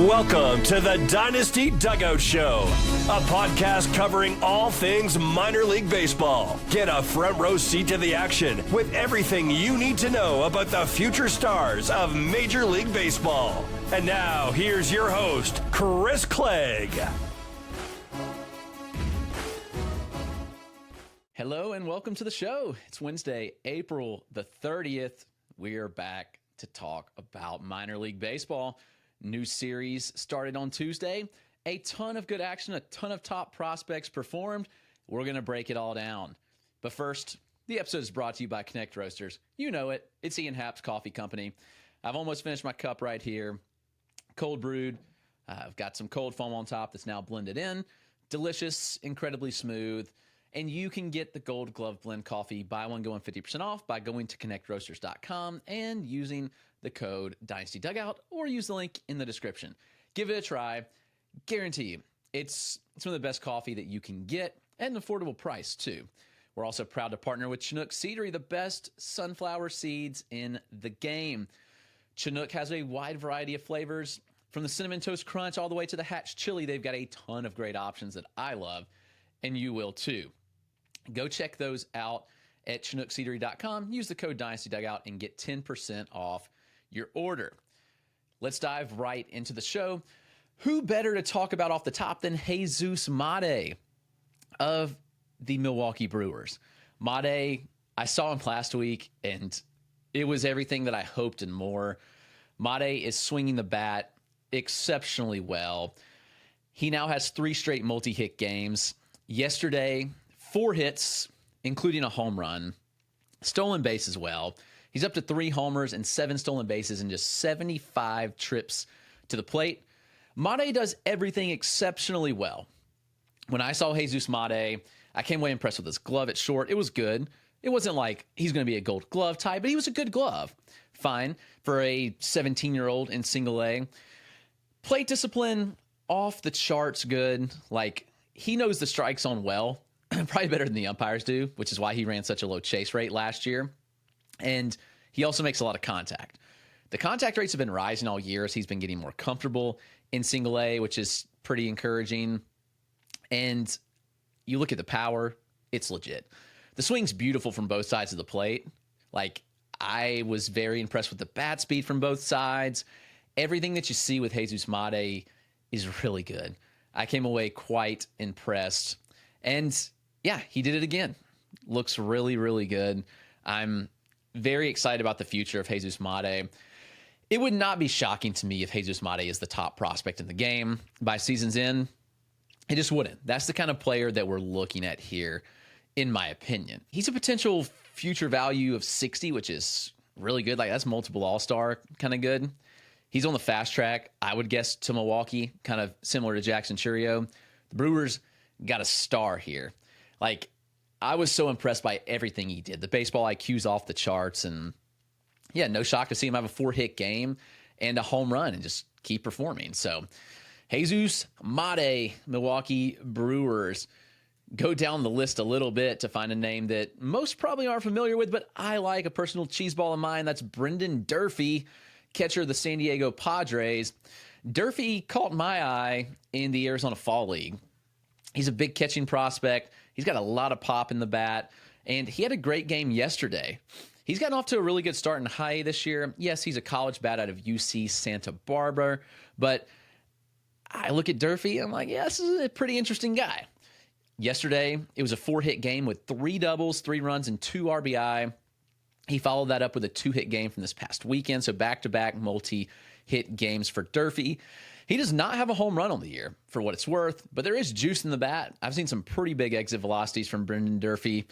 Welcome to the Dynasty Dugout Show, a podcast covering all things minor league baseball. Get a front row seat to the action with everything you need to know about the future stars of Major League Baseball. And now, here's your host, Chris Clegg. Hello and welcome to the show. It's Wednesday, April the 30th. We are back to talk about minor league baseball. New series started on Tuesday. A ton of good action, a ton of top prospects performed. We're going to break it all down. But first, the episode is brought to you by Connect Roasters. You know it. It's Ian Happ's Coffee Company. I've almost finished my cup right here. Cold brewed. I've got some cold foam on top that's now blended in. Delicious, incredibly smooth. And you can get the Gold Glove Blend coffee, buy one, going 50% off by going to connectroasters.com and using the code Dynasty Dugout, or use the link in the description. Give it a try. Guarantee you, it's some of the best coffee that you can get at an affordable price, too. We're also proud to partner with Chinook Seedery, the best sunflower seeds in the game. Chinook has a wide variety of flavors, from the Cinnamon Toast Crunch all the way to the Hatch Chili. They've got a ton of great options that I love, and you will, too. Go check those out at ChinookSeedery.com. Use the code DynastyDugout and get 10% off your order. Let's dive right into the show. Who better to talk about off the top than Jesus Matte of the Milwaukee Brewers? Matte, I saw him last week, and it was everything that I hoped and more. Matte is swinging the bat exceptionally well. He now has 3 straight multi-hit games. Yesterday, 4 hits, including a home run, stolen base as well. He's up to 3 homers and 7 stolen bases in just 75 trips to the plate. Matte does everything exceptionally well. When I saw Jesus Matte, I came away impressed with his glove at short. It was good. It wasn't like he's going to be a gold glove type, but he was a good glove. Fine for a 17-year-old in single A. Plate discipline, off the charts good. Like, he knows the strike zone well. Probably better than the umpires do, which is why he ran such a low chase rate last year. And he also makes a lot of contact. The contact rates have been rising all year as he's been getting more comfortable in single A, which is pretty encouraging. And you look at the power, it's legit. The swing's beautiful from both sides of the plate. Like, I was very impressed with the bat speed from both sides. Everything that you see with Jesus Matte is really good. I came away quite impressed. And yeah, he did it again. Looks really, really good. I'm very excited about the future of Jesus Matte. It would not be shocking to me if Jesus Matte is the top prospect in the game by season's end. It just wouldn't. That's the kind of player that we're looking at here, in my opinion. He's a potential future value of 60, which is really good. Like, that's multiple all-star kind of good. He's on the fast track, I would guess, to Milwaukee, kind of similar to Jackson Churio. The Brewers got a star here. Like, I was so impressed by everything he did. The baseball IQ's off the charts, and yeah, no shock to see him have a 4-hit game and a home run and just keep performing. So, Jesus Matte, Milwaukee Brewers. Go down the list a little bit to find a name that most probably aren't familiar with, but I like, a personal cheeseball of mine. That's Brenden Durfee, catcher of the San Diego Padres. Durfee caught my eye in the Arizona Fall League. He's a big catching prospect. He's got a lot of pop in the bat, and he had a great game yesterday. He's gotten off to a really good start in high A this year. Yes, he's a college bat out of UC Santa Barbara, but I look at Durfee, and I'm like, yeah, this is a pretty interesting guy. Yesterday, it was a 4-hit game with 3 doubles, 3 runs, and 2 RBI. He followed that up with a 2-hit game from this past weekend, so back-to-back multi-hit games for Durfee. He does not have a home run on the year, for what it's worth, but there is juice in the bat. I've seen some pretty big exit velocities from Brenden Durfee. You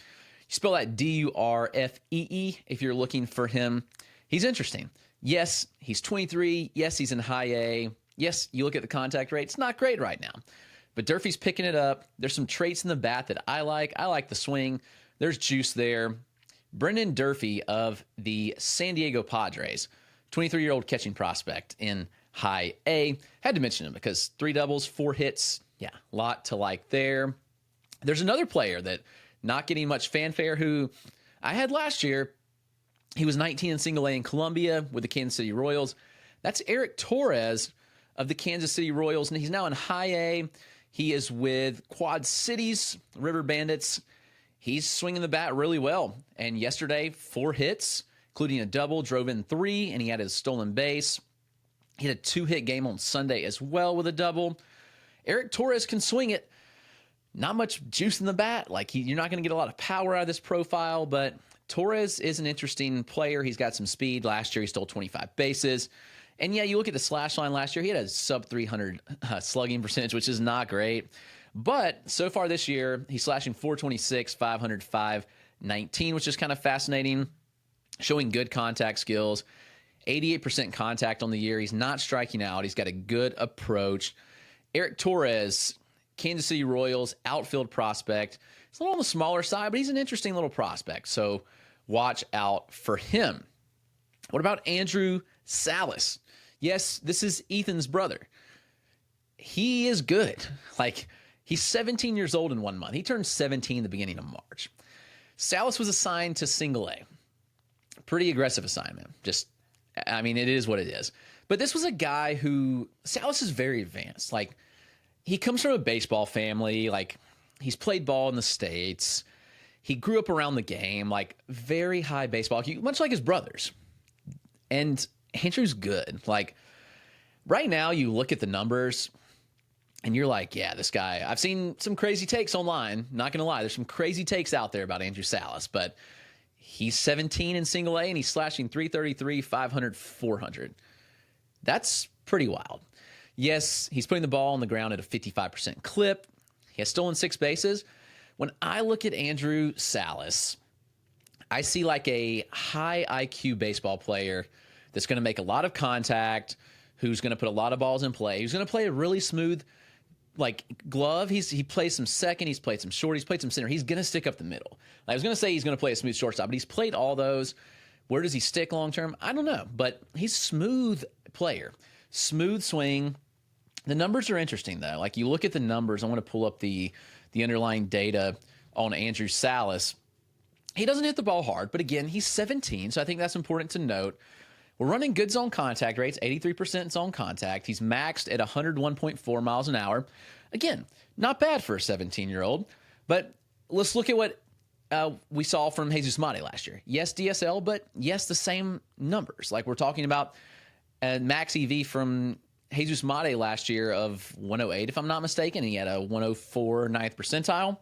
spell that Durfee if you're looking for him. He's interesting. Yes, he's 23. Yes, he's in high A. Yes, you look at the contact rate. It's not great right now. But Durfee's picking it up. There's some traits in the bat that I like. I like the swing. There's juice there. Brenden Durfee of the San Diego Padres, 23-year-old catching prospect in high A. Had to mention him because 3 doubles, 4 hits. Yeah, a lot to like there. There's another player that not getting much fanfare who I had last year. He was 19 in single A in Columbia with the Kansas City Royals. That's Erick Torres of the Kansas City Royals, and he's now in High A. He is with Quad Cities River Bandits. He's swinging the bat really well. And yesterday, 4 hits, including a double, drove in 3, and he had his stolen base. He had a 2-hit game on Sunday as well with a double. Erick Torres can swing it. Not much juice in the bat. You're not going to get a lot of power out of this profile, but Torres is an interesting player. He's got some speed. Last year, he stole 25 bases. And yeah, you look at the slash line last year, he had a sub 300 slugging percentage, which is not great. But so far this year, he's slashing 426, 500, 519, which is kind of fascinating, showing good contact skills. 88% contact on the year. He's not striking out. He's got a good approach. Erick Torres, Kansas City Royals, outfield prospect. He's a little on the smaller side, but he's an interesting little prospect. So watch out for him. What about Andrew Salas? Yes, this is Ethan's brother. He is good. He's 17 years old in 1 month. He turned 17 the beginning of March. Salas was assigned to Single A. Pretty aggressive assignment. It is what it is. But this was a guy who, Salas is very advanced. He comes from a baseball family. He's played ball in the States. He grew up around the game. Very high baseball, much like his brothers. And Andrew's good. Right now, you look at the numbers, and you're like, yeah, this guy, I've seen some crazy takes online. Not going to lie, there's some crazy takes out there about Andrew Salas, but he's 17 in Single A, and he's slashing 333, 500, 400. That's pretty wild. Yes, he's putting the ball on the ground at a 55% clip. He has stolen 6 bases. When I look at Andrew Salas, I see a high IQ baseball player that's going to make a lot of contact, who's going to put a lot of balls in play, who's going to play a really smooth glove. He plays some second, he's played some short, he's played some center. He's going to stick up the middle. I was going to say he's going to play a smooth shortstop, but he's played all those. Where does he stick long term? I don't know, but he's a smooth player. Smooth swing. The numbers are interesting, though. You look at the numbers. I want to pull up the underlying data on Andrew Salas. He doesn't hit the ball hard, but again, he's 17, so I think that's important to note. We're running good zone contact rates, 83% zone contact. He's maxed at 101.4 miles an hour. Again, not bad for a 17-year-old, but let's look at what we saw from Jesus Mate last year. Yes, DSL, but yes, the same numbers. We're talking about max EV from Jesus Mate last year of 108, if I'm not mistaken. He had a 104 ninth percentile.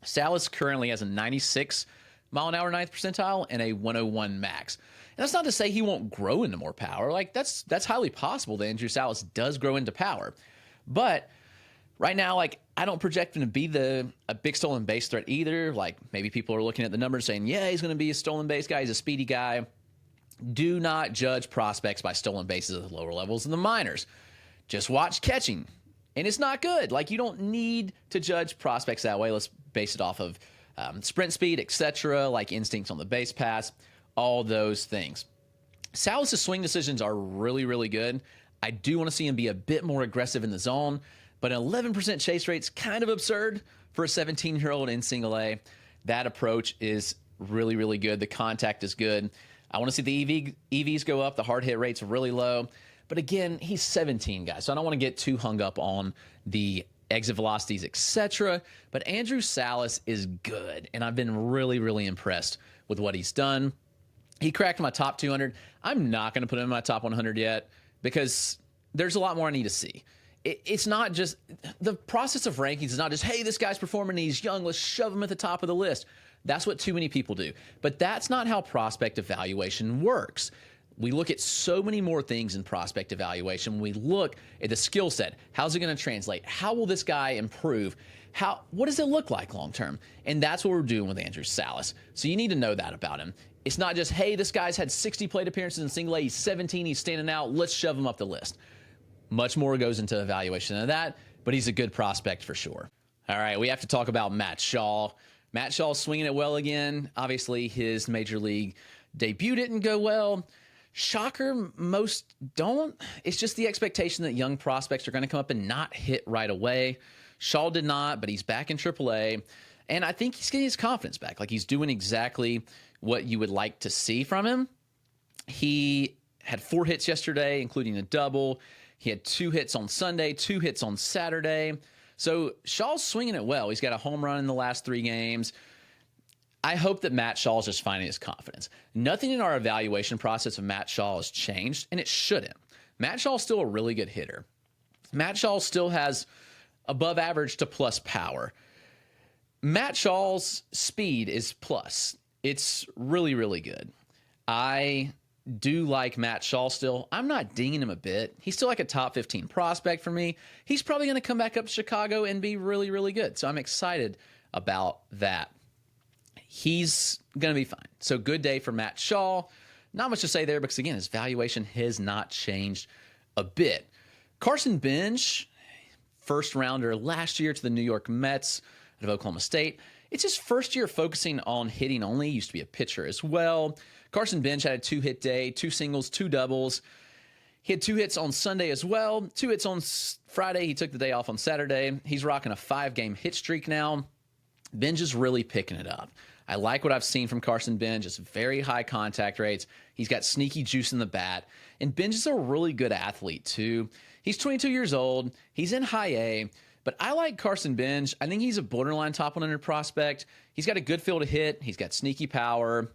Salas currently has a 96 mile an hour ninth percentile and a 101 max. And that's not to say he won't grow into more power. That's highly possible that Andrew Salas does grow into power. But right now, I don't project him to be a big stolen base threat either. Maybe people are looking at the numbers saying, yeah, he's going to be a stolen base guy. He's a speedy guy. Do not judge prospects by stolen bases at the lower levels in the minors. Just watch catching. And it's not good. You don't need to judge prospects that way. Let's base it off of sprint speed, etc., instincts on the base pass, all those things. Salas' swing decisions are really, really good. I do want to see him be a bit more aggressive in the zone, but an 11% chase rate's kind of absurd for a 17-year-old in Single A. That approach is really, really good. The contact is good. I want to see the EVs go up. The hard hit rate's really low. But again, he's 17, guys, so I don't want to get too hung up on the exit velocities, etc. But Andrew Salas is good, and I've been really, really impressed with what he's done. He cracked my top 200. I'm not going to put him in my top 100 yet because there's a lot more I need to see. It's not just the process of rankings is not just, hey, this guy's performing, he's young, let's shove him at the top of the list. That's what too many people do. But that's not how prospect evaluation works. We look at so many more things in prospect evaluation. We look at the skill set. How's it going to translate? How will this guy improve? What does it look like long term? And that's what we're doing with Andrew Salas. So you need to know that about him. It's not just, hey, this guy's had 60 plate appearances in Single A, he's 17, he's standing out, let's shove him up the list. Much more goes into evaluation of that, but he's a good prospect for sure. All right, we have to talk about Matt Shaw. Matt Shaw's swinging it well again. Obviously, his major league debut didn't go well. Shocker, most don't. It's just the expectation that young prospects are going to come up and not hit right away. Shaw did not, but he's back in AAA. And I think he's getting his confidence back. He's doing exactly what you would like to see from him. He had 4 hits yesterday, including a double. He had 2 hits on Sunday, 2 hits on Saturday. So Shaw's swinging it well. He's got a home run in the last 3 games. I hope that Matt Shaw is just finding his confidence. Nothing in our evaluation process of Matt Shaw has changed, and it shouldn't. Matt Shaw's still a really good hitter. Matt Shaw still has above average to plus power. Matt Shaw's speed is plus. It's really, really good. I do like Matt Shaw still. I'm not dinging him a bit. He's still like a top 15 prospect for me. He's probably going to come back up to Chicago and be really, really good. So I'm excited about that. He's going to be fine. So good day for Matt Shaw. Not much to say there because, again, his valuation has not changed a bit. Carson Benge, first rounder last year to the New York Mets out of Oklahoma State. It's his first year focusing on hitting only. He used to be a pitcher as well. Carson Benge had a 2-hit day, 2 singles, 2 doubles. He had 2 hits on Sunday as well, 2 hits on Friday. He took the day off on Saturday. He's rocking a 5-game hit streak now. Benge is really picking it up. I like what I've seen from Carson Benge. It's very high contact rates. He's got sneaky juice in the bat. And Benge is a really good athlete, too. He's 22 years old. He's in high A. But I like Carson Benge. I think he's a borderline top 100 prospect. He's got a good feel to hit. He's got sneaky power.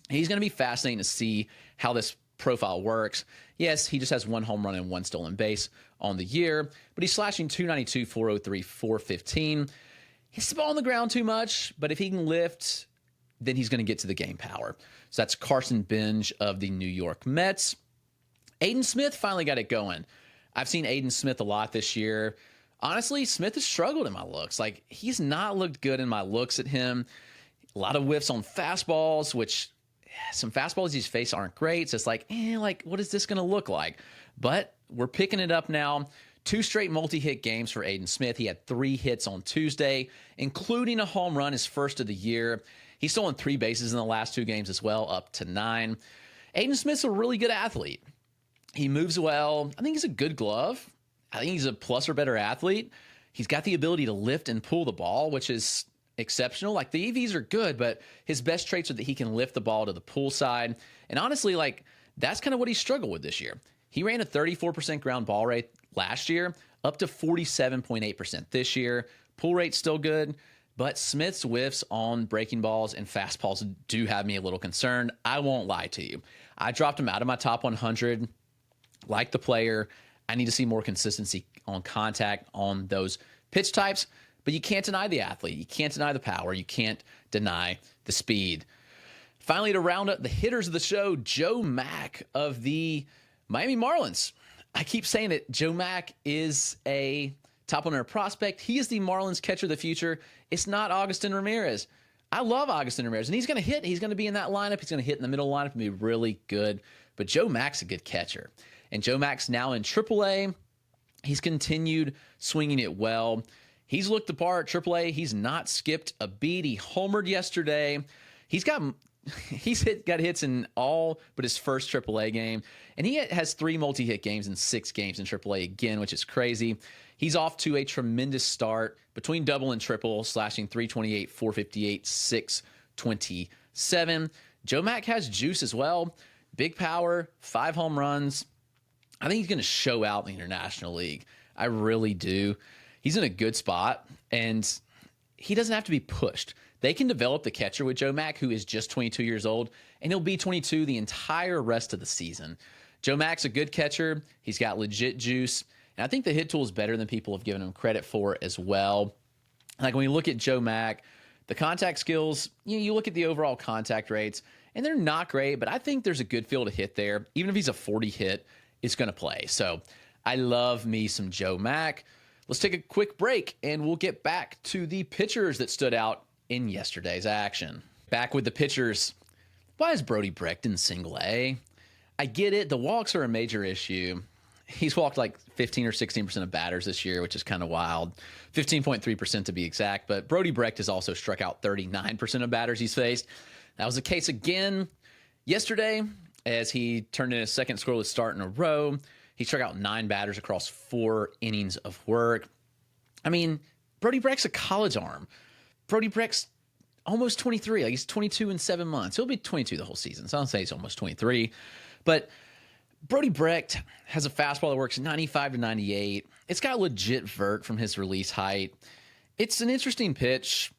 He's going to be fascinating to see how this profile works. Yes, he just has 1 home run and 1 stolen base on the year. But he's slashing .292, .403, .415. Hits the ball on the ground too much, but if he can lift, then he's going to get to the game power. So that's Carson Benge of the New York Mets. Aidan Smith finally got it going. I've seen Aidan Smith a lot this year. Honestly, Smith has struggled in my looks. Like, he's not looked good in my looks at him. A lot of whiffs on fastballs, which some fastballs he's faced aren't great. So it's like, what is this going to look like? But we're picking it up now. 2 straight multi-hit games for Aidan Smith. He had 3 hits on Tuesday, including a home run, his first of the year. He's stolen 3 bases in the last 2 games as well, up to 9. Aidan Smith's a really good athlete. He moves well. I think he's a good glove. I think he's a plus or better athlete. He's got the ability to lift and pull the ball, which is exceptional. Like, the EVs are good, but his best traits are that he can lift the ball to the pull side. And honestly, that's kind of what he struggled with this year. He ran a 34% ground ball rate last year, up to 47.8% this year. Pull rate's still good, but Smith's whiffs on breaking balls and fastballs do have me a little concerned. I won't lie to you. I dropped him out of my top 100. Like the player, I need to see more consistency on contact on those pitch types, but you can't deny the athlete. You can't deny the power. You can't deny the speed. Finally, to round up the hitters of the show, Joe Mack of the Miami Marlins. I keep saying that Joe Mack is a top 100 prospect. He is the Marlins catcher of the future. It's not Agustin Ramirez. I love Agustin Ramirez, and he's going to hit. He's going to be in that lineup. He's going to hit in the middle lineup and be really good. But Joe Mack's a good catcher. And Joe Mack's now in AAA. He's continued swinging it well. He's looked the part at AAA. He's not skipped a beat. He homered yesterday. Got hits in all but his first AAA game. And he has 3 multi-hit games in 6 games in AAA again, which is crazy. He's off to a tremendous start between double and triple, slashing .328, .458, .627. Joe Mack has juice as well. Big power, 5 home runs. I think he's going to show out in the International League. I really do. He's in a good spot, and he doesn't have to be pushed. They can develop the catcher with Joe Mack, who is just 22 years old, and he'll be 22 the entire rest of the season. Joe Mack's a good catcher. He's got legit juice, and I think the hit tool is better than people have given him credit for as well. Like, when you look at Joe Mack, the contact skills, you look at the overall contact rates, and they're not great, but I think there's a good feel to hit there. Even if he's a 40 hit, it's going to play. So I love me some Joe Mack. Let's take a quick break, and we'll get back to the pitchers that stood out in yesterday's action. Back with the pitchers. Why is Brody Brecht in single A? I get it. The walks are a major issue. He's walked like 15 or 16% of batters this year, which is kind of wild. 15.3% to be exact. But Brody Brecht has also struck out 39% of batters he's faced. That was the case again yesterday as he turned in his second scoreless start in a row. He struck out 9 batters across 4 innings of work. I mean, Brody Brecht's a college arm. Brody Brecht's almost 23. Like, he's 22 in 7 months. He'll be 22 the whole season. So I don't say he's almost 23. But Brody Brecht has a fastball that works 95 to 98. It's got a legit vert from his release height. It's an interesting pitch.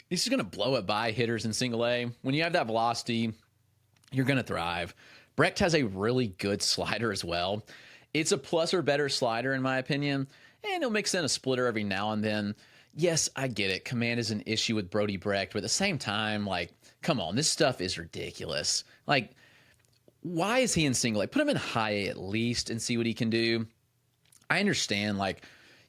He's going to blow it by hitters in single A. When you have that velocity, you're going to thrive. Brecht has a really good slider as well. It's a plus or better slider, in my opinion, and he'll mix in a splitter every now and then. Yes, I get it. Command is an issue with Brody Brecht, but at the same time, like, come on, this stuff is ridiculous. Like, why is he in single A? Put him in high A at least and see what he can do. I understand, like,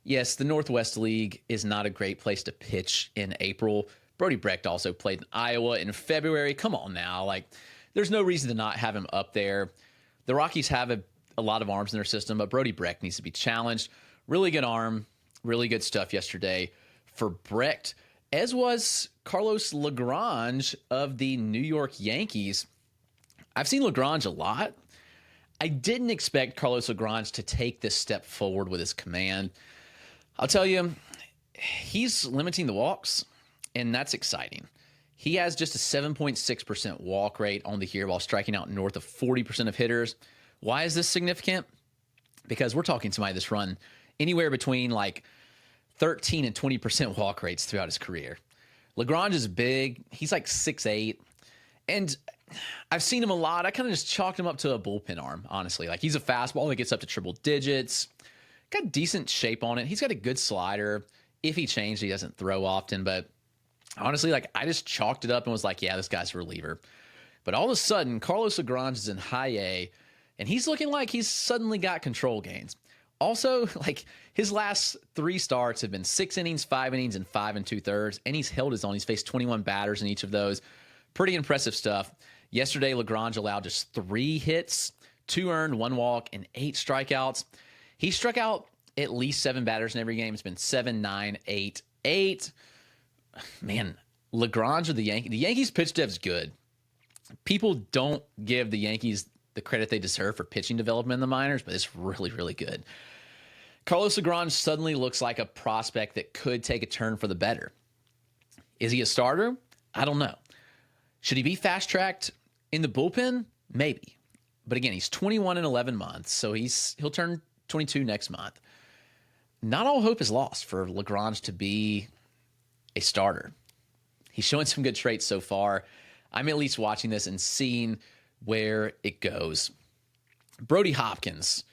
yes, the Northwest League is not a great place to pitch in April. Brody Brecht also played in Iowa in February. Come on now. Like, there's no reason to not have him up there. The Rockies have a lot of arms in their system, but Brody Brecht needs to be challenged. Really good arm, really good stuff yesterday for Brecht, as was Carlos Lagrange of the New York Yankees. I've seen Lagrange a lot. I didn't expect Carlos Lagrange to take this step forward with his command. I'll tell you, he's limiting the walks, and that's exciting. He has just a 7.6% walk rate on the year while striking out north of 40% of hitters. Why is this significant? Because we're talking somebody that's run anywhere between like 13 and 20% walk rates throughout his career. Lagrange is big. He's like 6'8". And I've seen him a lot. I kind of just chalked him up to a bullpen arm, honestly. Like, he's a fastball that gets up to triple digits. Got decent shape on it. He's got a good slider. If he changed, he doesn't throw often. But honestly, like, I just chalked it up and was like, yeah, this guy's a reliever. But all of a sudden, Carlos Lagrange is in high A, and he's looking like he's suddenly got control gains. Also, like, his last 3 starts have been 6 innings, 5 innings, and 5 2/3, and he's held his own. He's faced 21 batters in each of those. Pretty impressive stuff. Yesterday, Lagrange allowed just 3 hits, 2 earned, 1 walk, and 8 strikeouts. He struck out at least 7 batters in every game. It's been 7, 9, 8, 8. Man, Lagrange of the Yankees. The Yankees pitch dev's good. People don't give the Yankees the credit they deserve for pitching development in the minors, but it's really, really good. Carlos Lagrange suddenly looks like a prospect that could take a turn for the better. Is he a starter? I don't know. Should he be fast-tracked in the bullpen? Maybe. But again, he's 21 in 11 months, so he'll turn 22 next month. Not all hope is lost for Lagrange to be a starter. He's showing some good traits so far. I'm at least watching this and seeing where it goes. Brody Hopkins,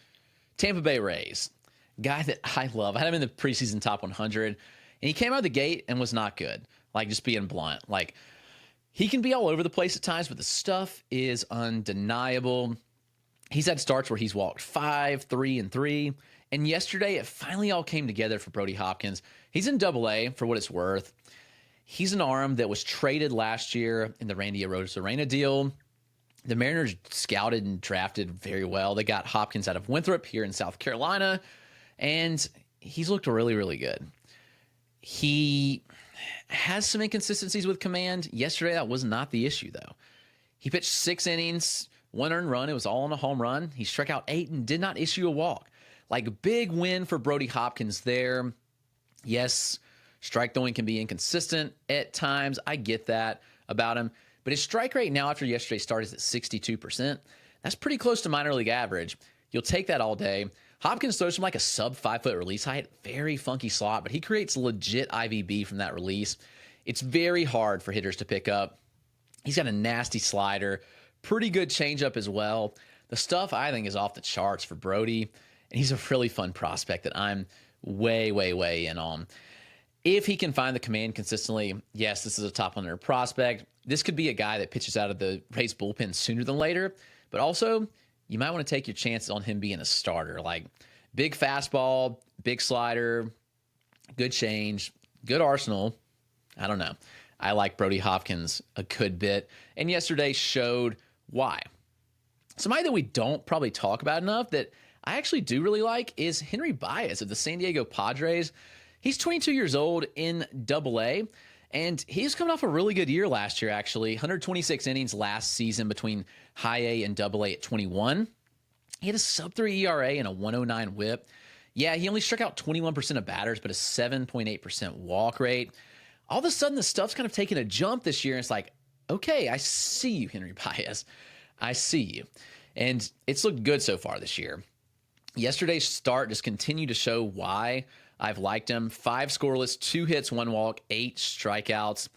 Tampa Bay Rays, guy that I love. I had him in the preseason top 100, and he came out of the gate and was not good. Like, just being blunt. Like, he can be all over the place at times, but the stuff is undeniable. He's had starts where he's walked 5, 3, and 3. And yesterday, it finally all came together for Brody Hopkins. He's in Double-A for what it's worth. He's an arm that was traded last year in the Randy Arozarena deal. The Mariners scouted and drafted very well. They got Hopkins out of Winthrop here in South Carolina, and he's looked really, really good. He has some inconsistencies with command. Yesterday, that was not the issue, though. He pitched 6 innings, 1 earned run. It was all on a home run. He struck out 8 and did not issue a walk. Like, big win for Brody Hopkins there. Yes, strike throwing can be inconsistent at times. I get that about him. But his strike rate now after yesterday's start is at 62%. That's pretty close to minor league average. You'll take that all day. Hopkins throws from like a sub 5-foot release height. Very funky slot, but he creates legit IVB from that release. It's very hard for hitters to pick up. He's got a nasty slider. Pretty good changeup as well. The stuff I think is off the charts for Brody. And he's a really fun prospect that I'm way, way, way in on. If he can find the command consistently, yes, this is a top 100 prospect. This could be a guy that pitches out of the Rays bullpen sooner than later. But also, you might want to take your chances on him being a starter. Like, big fastball, big slider, good change, good arsenal. I don't know. I like Brody Hopkins a good bit. And yesterday showed why. Somebody that we don't probably talk about enough that I actually do really like is Henry Baez of the San Diego Padres. He's 22 years old in Double-A, and he's coming off a really good year last year, actually. 126 innings last season between High A and Double-A at 21. He had a sub-3 ERA and a 109 whip. Yeah, he only struck out 21% of batters, but a 7.8% walk rate. All of a sudden, the stuff's kind of taken a jump this year, and it's like, okay, I see you, Henry Baez. I see you. And it's looked good so far this year. Yesterday's start just continued to show why I've liked him. 5 scoreless, 2 hits, 1 walk, 8 strikeouts.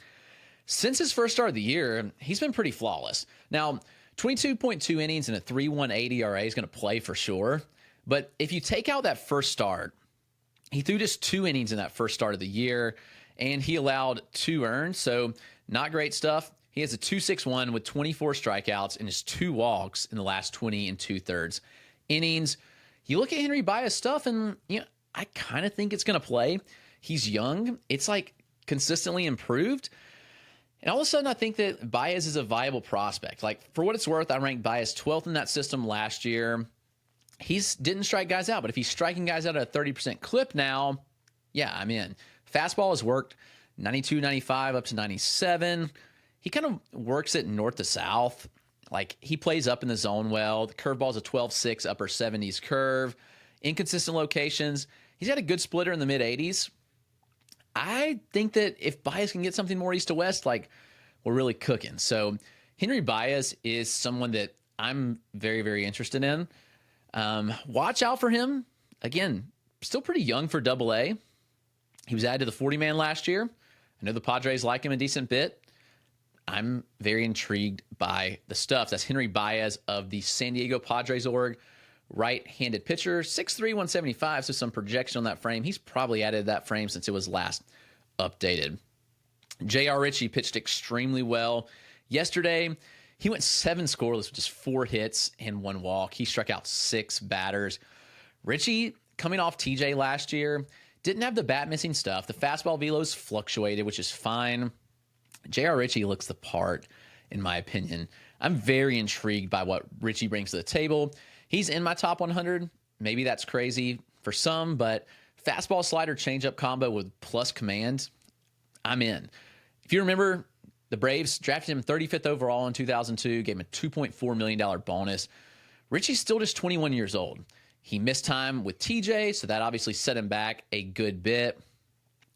Since his first start of the year, he's been pretty flawless. Now, 22.2 innings and a 3.18 ERA is going to play for sure. But if you take out that first start, he threw just 2 innings in that first start of the year, and he allowed 2 earned, so not great stuff. He has a 2.61 with 24 strikeouts and his 2 walks in the last 20 2/3 innings. You look at Henry Baez stuff, and I kind of think it's going to play. He's young. It's like consistently improved. And all of a sudden, I think that Baez is a viable prospect. Like, for what it's worth, I ranked Baez 12th in that system last year. He didn't strike guys out, but if he's striking guys out at a 30% clip now, yeah, I'm in. Fastball has worked 92, 95 up to 97. He kind of works it north to south. Like, he plays up in the zone well. The curveball's a 12.6 upper 70s curve. Inconsistent locations. He's got a good splitter in the mid-80s. I think that if Baez can get something more east to west, like, we're really cooking. So Henry Baez is someone that I'm very, very interested in. Watch out for him. Again, still pretty young for AA. He was added to the 40-man last year. I know the Padres like him a decent bit. I'm very intrigued by the stuff. That's Henry Baez of the San Diego Padres org. Right-handed pitcher, 6'3", 175, so some projection on that frame. He's probably added that frame since it was last updated. J.R. Ritchie pitched extremely well yesterday. He went 7 scoreless with just 4 hits and 1 walk. He struck out 6 batters. Ritchie, coming off TJ last year, didn't have the bat missing stuff. The fastball velos fluctuated, which is fine. J.R. Ritchie looks the part, in my opinion. I'm very intrigued by what Ritchie brings to the table. He's in my top 100. Maybe that's crazy for some, but fastball slider changeup combo with plus command, I'm in. If you remember, the Braves drafted him 35th overall in 2002, gave him a $2.4 million bonus. Ritchie's still just 21 years old. He missed time with TJ, so that obviously set him back a good bit.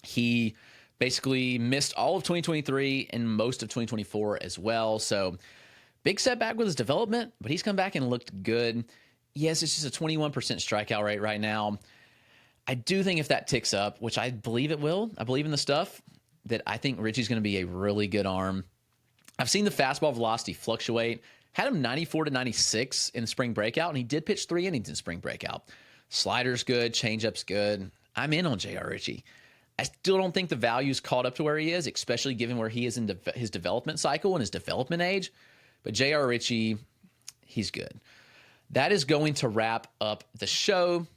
He basically missed all of 2023 and most of 2024 as well. So big setback with his development, but he's come back and looked good. Yes, it's just a 21% strikeout rate right now. I do think if that ticks up, which I believe it will, I believe in the stuff, that I think Ritchie's going to be a really good arm. I've seen the fastball velocity fluctuate. Had him 94 to 96 in the spring breakout, and he did pitch 3 innings in spring breakout. Slider's good, changeup's good. I'm in on J.R. Ritchie. I still don't think the value's caught up to where he is, especially given where he is in his development cycle and his development age. But J.R. Ritchie, he's good. That is going to wrap up the show.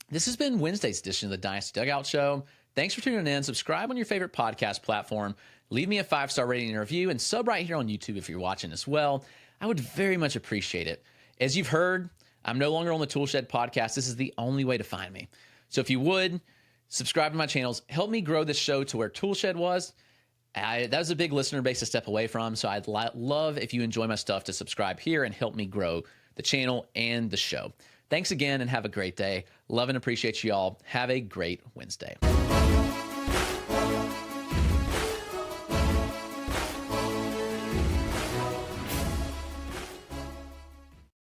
This has been Wednesday's edition of the Dynasty Dugout Show. Thanks for tuning in. Subscribe on your favorite podcast platform. Leave me a 5-star rating and review, and sub right here on YouTube if you're watching as well. I would very much appreciate it. As you've heard, I'm no longer on the Toolshed podcast. This is the only way to find me. So if you would, subscribe to my channels. Help me grow this show to where Toolshed was. That was a big listener base to step away from, so I'd love if you enjoy my stuff to subscribe here and help me grow the channel and the show. Thanks again and have a great day. Love and appreciate you all. Have a great Wednesday.